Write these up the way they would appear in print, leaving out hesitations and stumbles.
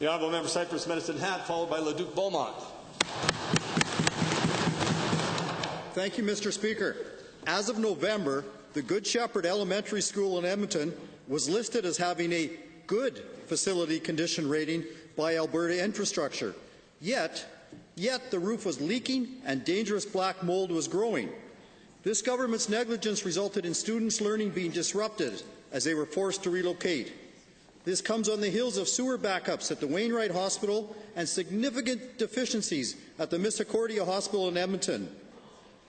The honourable member Cypress Medicine Hat, followed by Leduc Beaumont. Thank you, Mr. Speaker. As of November, the Good Shepherd Elementary School in Edmonton was listed as having a good facility condition rating by Alberta Infrastructure. Yet the roof was leaking and dangerous black mold was growing. This government's negligence resulted in students' learning being disrupted as they were forced to relocate. This comes on the heels of sewer backups at the Wainwright Hospital and significant deficiencies at the Misericordia Hospital in Edmonton.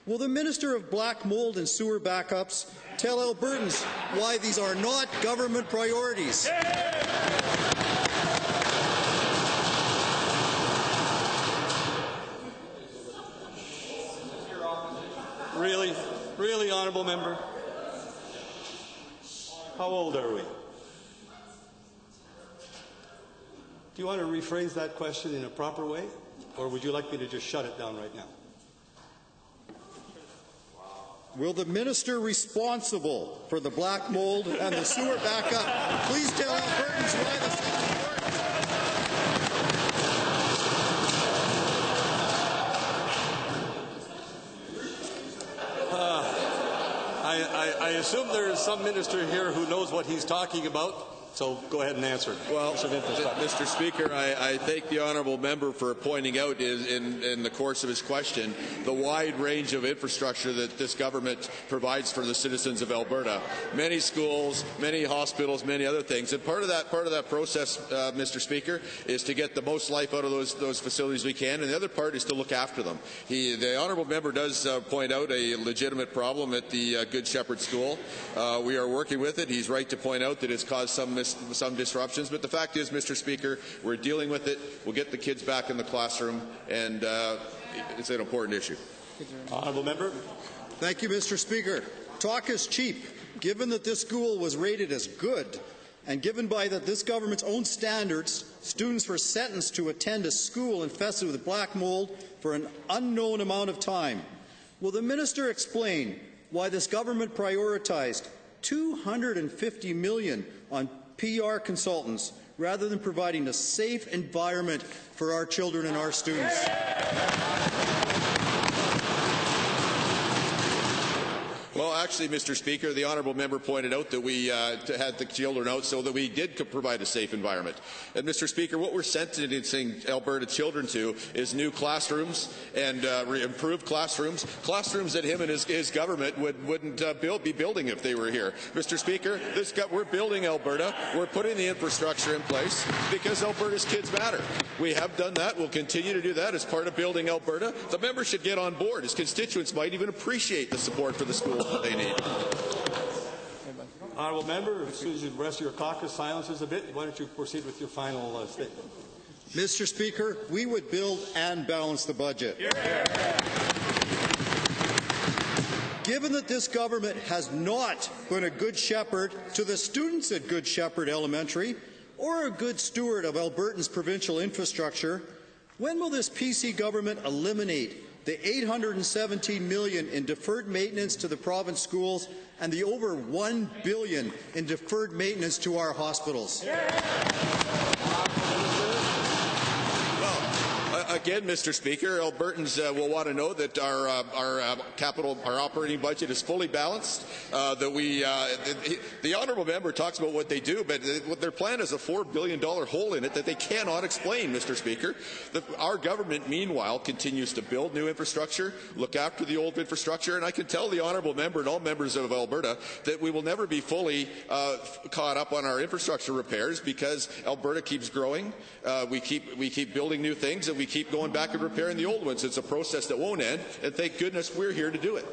Will the Minister of Black Mold and Sewer Backups tell Albertans why these are not government priorities? Really, honourable member? How old are we? Do you want to rephrase that question in a proper way, or would you like me to just shut it down right now? Will the minister responsible for the black mold and the sewer backup please tell Albertans why this is I assume there is some minister here who knows what he's talking about. So go ahead and answer. Well, Mr. Speaker, I thank the honourable member for pointing out in the course of his question the wide range of infrastructure that this government provides for the citizens of Alberta. Many schools, many hospitals, many other things. And part of that process, Mr. Speaker, is to get the most life out of those facilities we can, and the other part is to look after them. The honourable member does point out a legitimate problem at the Good Shepherd School. We are working with it. He's right to point out that it's caused some disruptions, but the fact is, Mr. Speaker, we're dealing with it. We'll get the kids back in the classroom, and it's an important issue. Honourable member. Thank you, Mr. Speaker. Talk is cheap. Given that this school was rated as good, and given by that this government's own standards, students were sentenced to attend a school infested with black mold for an unknown amount of time, will the minister explain why this government prioritized $250 million on PR consultants rather than providing a safe environment for our children and our students? Well, actually, Mr. Speaker, the honourable member pointed out that we had the children out so that we did provide a safe environment. And, Mr. Speaker, what we're sentencing Alberta children to is new classrooms and improved classrooms that him and his government wouldn't be building if they were here. Mr. Speaker, we're building Alberta. We're putting the infrastructure in place because Alberta's kids matter. We have done that. We'll continue to do that as part of building Alberta. The member should get on board. His constituents might even appreciate the support for the schools that they need. Honourable member, as soon as you rest your caucus silences a bit, why don't you proceed with your final statement? Mr. Speaker, we would build and balance the budget. Given that this government has not been a good shepherd to the students at Good Shepherd Elementary or a good steward of Albertans' provincial infrastructure, when will this PC government eliminate the $817 million in deferred maintenance to the province schools and the over $1 billion in deferred maintenance to our hospitals? Again, Mr. Speaker, Albertans will want to know that our operating budget is fully balanced. The honourable member talks about what they do, but their plan is a $4 billion hole in it that they cannot explain, Mr. Speaker. Our government, meanwhile, continues to build new infrastructure, look after the old infrastructure, and I can tell the honourable member and all members of Alberta that we will never be fully caught up on our infrastructure repairs because Alberta keeps growing. We keep building new things, and we keep going back and repairing the old ones. It's a process that won't end, and thank goodness we're here to do it.